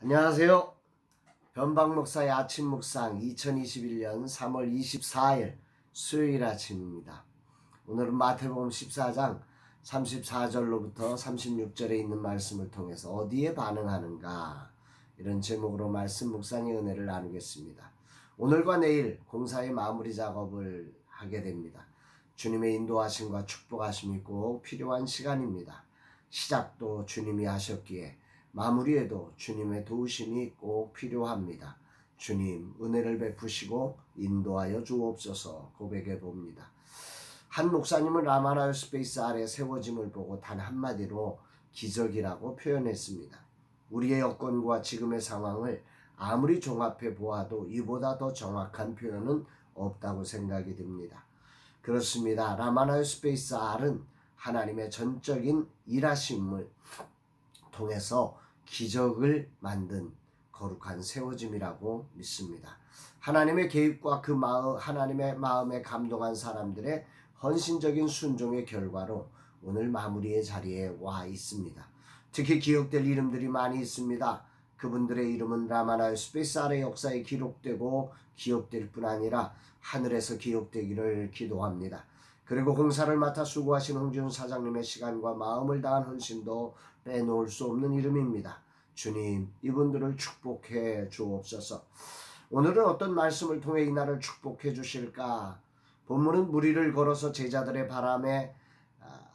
안녕하세요. 변방 목사의 아침 묵상 2021년 3월 24일 수요일 아침입니다. 오늘은 마태복음 14장 34절로부터 36절에 있는 말씀을 통해서 어디에 반응하는가 이런 제목으로 말씀 묵상의 은혜를 나누겠습니다. 오늘과 내일 공사의 마무리 작업을 하게 됩니다. 주님의 인도하심과 축복하심이 꼭 필요한 시간입니다. 시작도 주님이 하셨기에 마무리에도 주님의 도우심이 꼭 필요합니다. 주님 은혜를 베푸시고 인도하여 주옵소서 고백해 봅니다. 한 목사님은 라마나요 스페이스 아래 세워짐을 보고 단 한마디로 기적이라고 표현했습니다. 우리의 여건과 지금의 상황을 아무리 종합해 보아도 이보다 더 정확한 표현은 없다고 생각이 듭니다. 그렇습니다. 라마나요 스페이스 R은 하나님의 전적인 일하심을 통해서 기적을 만든 거룩한 세워짐이라고 믿습니다. 하나님의 계획과 그 마음, 하나님의 마음에 감동한 사람들의 헌신적인 순종의 결과로 오늘 마무리의 자리에 와 있습니다. 특히 기억될 이름들이 많이 있습니다. 그분들의 이름은 라마나요 스페이스 R의 역사에 기록되고 기억될 뿐 아니라 하늘에서 기억되기를 기도합니다. 그리고 공사를 맡아 수고하신 홍지훈 사장님의 시간과 마음을 다한 헌신도 빼놓을 수 없는 이름입니다. 주님, 이분들을 축복해 주옵소서. 오늘은 어떤 말씀을 통해 이날을 축복해 주실까? 본문은 무리를 걸어서 제자들의 바람에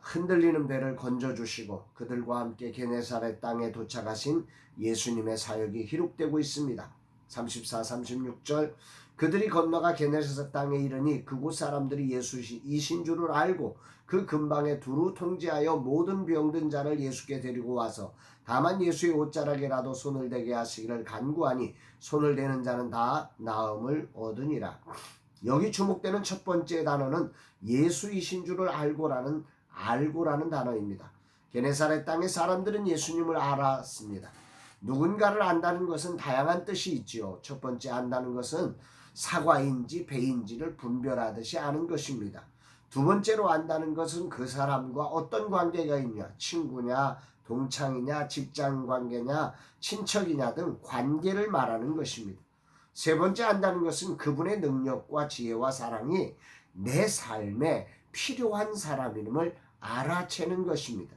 흔들리는 배를 건져주시고 그들과 함께 게네사렛 땅에 도착하신 예수님의 사역이 기록되고 있습니다. 34, 36절 그들이 건너가 게네사렛 땅에 이르니 그곳 사람들이 예수이신 줄을 알고 그 근방에 두루 통제하여 모든 병든 자를 예수께 데리고 와서 다만 예수의 옷자락에라도 손을 대게 하시기를 간구하니 손을 대는 자는 다 나음을 얻으니라. 여기 주목되는 첫 번째 단어는 예수이신 줄을 알고라는 단어입니다. 게네사렛 땅의 사람들은 예수님을 알았습니다. 누군가를 안다는 것은 다양한 뜻이 있지요. 첫 번째 안다는 것은 사과인지 배인지를 분별하듯이 아는 것입니다. 두 번째로 안다는 것은 그 사람과 어떤 관계가 있냐, 친구냐, 동창이냐, 직장관계냐, 친척이냐 등 관계를 말하는 것입니다. 세 번째 안다는 것은 그분의 능력과 지혜와 사랑이 내 삶에 필요한 사람임을 알아채는 것입니다.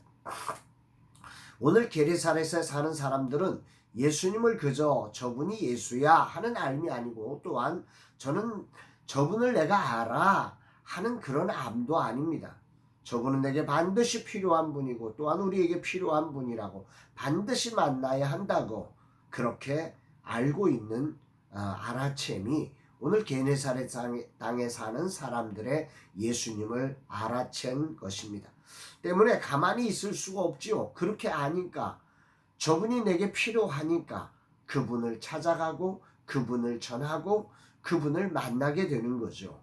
오늘 게네사렛에 사는 사람들은 예수님을 그저 저분이 예수야 하는 알미 아니고 또한 저는 저분을 내가 알아 하는 그런 암도 아닙니다. 저분은 내게 반드시 필요한 분이고 또한 우리에게 필요한 분이라고 반드시 만나야 한다고 그렇게 알고 있는 알아챔이 오늘 게네사렛 땅에 사는 사람들의 예수님을 알아챈 것입니다. 때문에 가만히 있을 수가 없지요. 그렇게 아니까 저분이 내게 필요하니까 그분을 찾아가고 그분을 전하고 그분을 만나게 되는 거죠.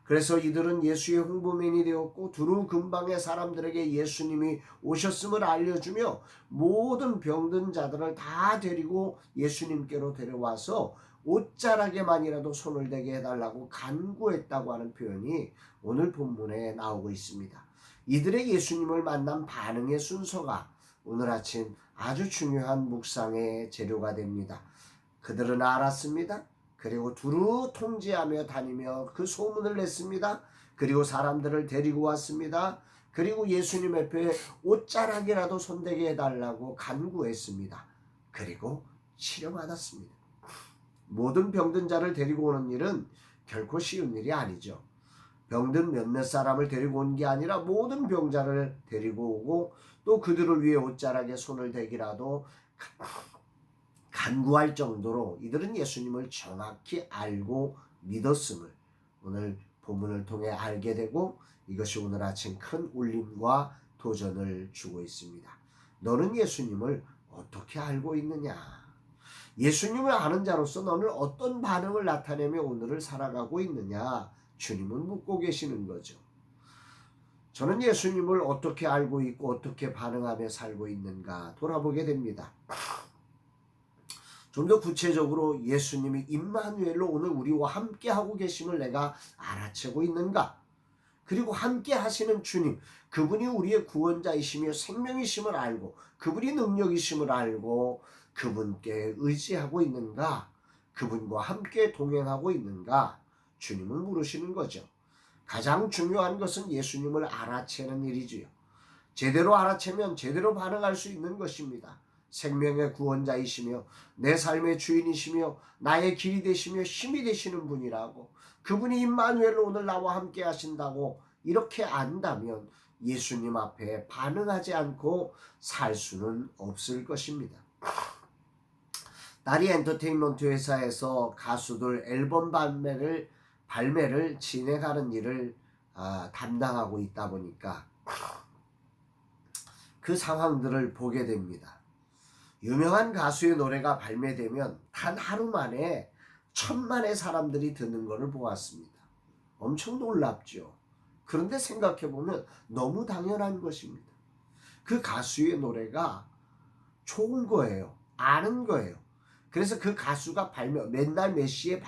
그래서 이들은 예수의 홍보맨이 되었고 두루 근방의 사람들에게 예수님이 오셨음을 알려주며 모든 병든 자들을 다 데리고 예수님께로 데려와서 옷자락에만이라도 손을 대게 해달라고 간구했다고 하는 표현이 오늘 본문에 나오고 있습니다. 이들의 예수님을 만난 반응의 순서가 오늘 아침 아주 중요한 묵상의 재료가 됩니다. 그들은 알았습니다. 그리고 두루 통제하며 다니며 그 소문을 냈습니다. 그리고 사람들을 데리고 왔습니다. 그리고 예수님 앞에 옷자락이라도 손대게 해달라고 간구했습니다. 그리고 치료받았습니다. 모든 병든 자를 데리고 오는 일은 결코 쉬운 일이 아니죠. 병든 몇몇 사람을 데리고 온 게 아니라 모든 병자를 데리고 오고 또 그들을 위해 옷자락에 손을 대기라도 간구할 정도로 이들은 예수님을 정확히 알고 믿었음을 오늘 본문을 통해 알게 되고 이것이 오늘 아침 큰 울림과 도전을 주고 있습니다. 너는 예수님을 어떻게 알고 있느냐? 예수님을 아는 자로서 너는 어떤 반응을 나타내며 오늘을 살아가고 있느냐? 주님은 묻고 계시는 거죠. 저는 예수님을 어떻게 알고 있고 어떻게 반응하며 살고 있는가 돌아보게 됩니다. 좀 더 구체적으로 예수님이 임마누엘로 오늘 우리와 함께 하고 계심을 내가 알아채고 있는가? 그리고 함께 하시는 주님, 그분이 우리의 구원자이시며 생명이심을 알고 그분이 능력이심을 알고 그분께 의지하고 있는가? 그분과 함께 동행하고 있는가? 주님은 물으시는 거죠. 가장 중요한 것은 예수님을 알아채는 일이지요. 제대로 알아채면 제대로 반응할 수 있는 것입니다. 생명의 구원자이시며 내 삶의 주인이시며 나의 길이 되시며 힘이 되시는 분이라고, 그분이 임마누엘로 오늘 나와 함께 하신다고 이렇게 안다면 예수님 앞에 반응하지 않고 살 수는 없을 것입니다. 딸이 엔터테인먼트 회사에서 가수들 앨범 발매를 진행하는 일을 담당하고 있다 보니까 그 상황들을 보게 됩니다. 유명한 가수의 노래가 발매되면 단 하루 만에 1,000만의 사람들이 듣는 것을 보았습니다. 엄청 놀랍죠. 그런데 생각해보면 너무 당연한 것입니다. 그 가수의 노래가 좋은 거예요. 아는 거예요. 그래서 그 가수가 맨날 몇 시에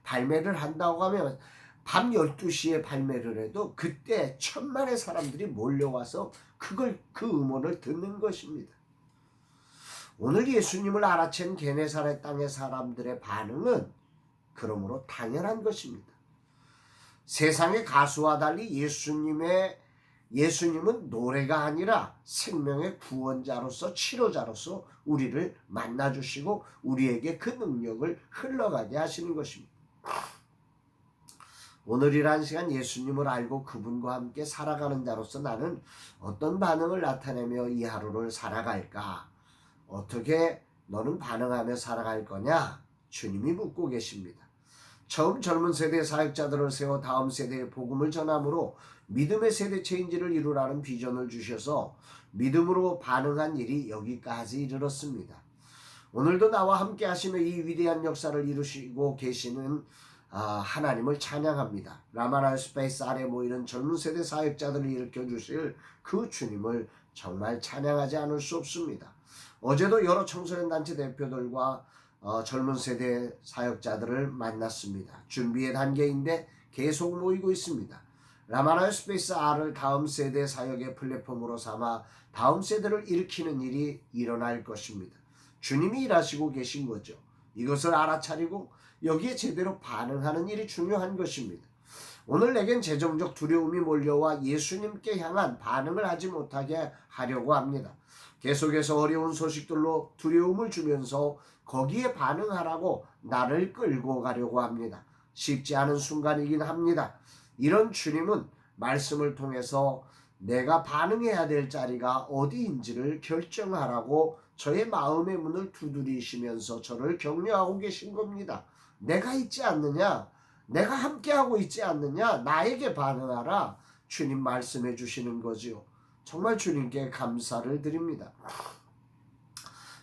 발매를 한다고 하면 밤 12시에 발매를 해도 그때 1,000만의 사람들이 몰려와서 그 음원을 듣는 것입니다. 오늘 예수님을 알아챈 게네사렛 땅의 사람들의 반응은 그러므로 당연한 것입니다. 세상의 가수와 달리 예수님은 노래가 아니라 생명의 구원자로서 치료자로서 우리를 만나주시고 우리에게 그 능력을 흘러가게 하시는 것입니다. 오늘이란 시간 예수님을 알고 그분과 함께 살아가는 자로서 나는 어떤 반응을 나타내며 이 하루를 살아갈까? 어떻게 너는 반응하며 살아갈 거냐? 주님이 묻고 계십니다. 처음 젊은 세대의 사역자들을 세워 다음 세대의 복음을 전함으로 믿음의 세대 체인지를 이루라는 비전을 주셔서 믿음으로 반응한 일이 여기까지 이르렀습니다. 오늘도 나와 함께 하시며 이 위대한 역사를 이루시고 계시는 하나님을 찬양합니다. 라마나 스페이스 아래 모이는 젊은 세대 사역자들을 일으켜 주실 그 주님을 정말 찬양하지 않을 수 없습니다. 어제도 여러 청소년 단체 대표들과 젊은 세대 사역자들을 만났습니다. 준비의 단계인데 계속 모이고 있습니다. 라마나 스페이스 R을 다음 세대 사역의 플랫폼으로 삼아 다음 세대를 일으키는 일이 일어날 것입니다. 주님이 일하시고 계신 거죠. 이것을 알아차리고 여기에 제대로 반응하는 일이 중요한 것입니다. 오늘 내겐 재정적 두려움이 몰려와 예수님께 향한 반응을 하지 못하게 하려고 합니다. 계속해서 어려운 소식들로 두려움을 주면서 거기에 반응하라고 나를 끌고 가려고 합니다. 쉽지 않은 순간이긴 합니다. 이런 주님은 말씀을 통해서 내가 반응해야 될 자리가 어디인지를 결정하라고 저의 마음의 문을 두드리시면서 저를 격려하고 계신 겁니다. 내가 있지 않느냐? 내가 함께하고 있지 않느냐? 나에게 반응하라. 주님 말씀해 주시는 거지요. 정말 주님께 감사를 드립니다.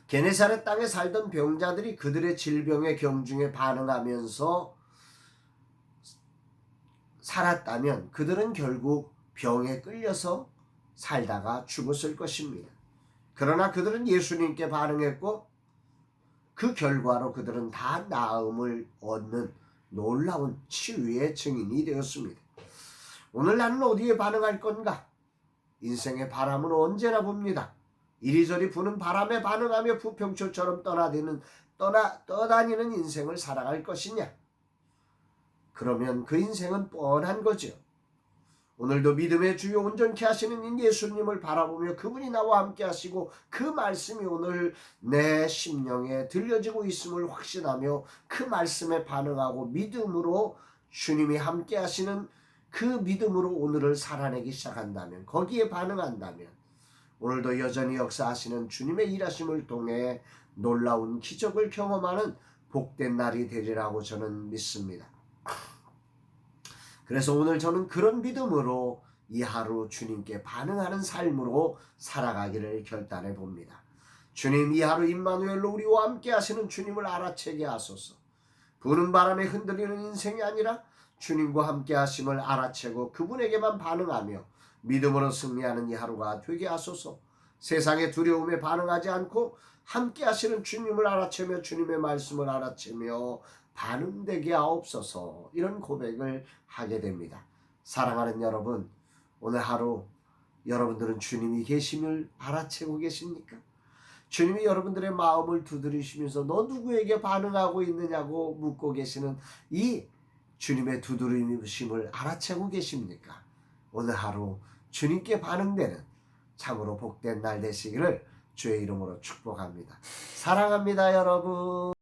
게네사렛 땅에 살던 병자들이 그들의 질병의 경중에 반응하면서 살았다면 그들은 결국 병에 끌려서 살다가 죽었을 것입니다. 그러나 그들은 예수님께 반응했고 그 결과로 그들은 다 나음을 얻는 놀라운 치유의 증인이 되었습니다. 오늘 나는 어디에 반응할 건가? 인생의 바람은 언제나 붑니다. 이리저리 부는 바람에 반응하며 부평초처럼 떠다니는 인생을 살아갈 것이냐? 그러면 그 인생은 뻔한 거죠. 오늘도 믿음의 주요 온전케 하시는 예수님을 바라보며 그분이 나와 함께 하시고 그 말씀이 오늘 내 심령에 들려지고 있음을 확신하며 그 말씀에 반응하고 믿음으로 주님이 함께 하시는 그 믿음으로 오늘을 살아내기 시작한다면, 거기에 반응한다면 오늘도 여전히 역사하시는 주님의 일하심을 통해 놀라운 기적을 경험하는 복된 날이 되리라고 저는 믿습니다. 그래서 오늘 저는 그런 믿음으로 이 하루 주님께 반응하는 삶으로 살아가기를 결단해 봅니다. 주님, 이 하루 임마누엘로 우리와 함께 하시는 주님을 알아채게 하소서. 부는 바람에 흔들리는 인생이 아니라 주님과 함께 하심을 알아채고 그분에게만 반응하며 믿음으로 승리하는 이 하루가 되게 하소서. 세상의 두려움에 반응하지 않고 함께 하시는 주님을 알아채며 주님의 말씀을 알아채며 반응되게 하옵소서. 이런 고백을 하게 됩니다. 사랑하는 여러분, 오늘 하루 여러분들은 주님이 계심을 알아채고 계십니까? 주님이 여러분들의 마음을 두드리시면서 너 누구에게 반응하고 있느냐고 묻고 계시는 이 주님의 두드리심을 알아채고 계십니까? 오늘 하루 주님께 반응되는 참으로 복된 날 되시기를 주의 이름으로 축복합니다. 사랑합니다, 여러분.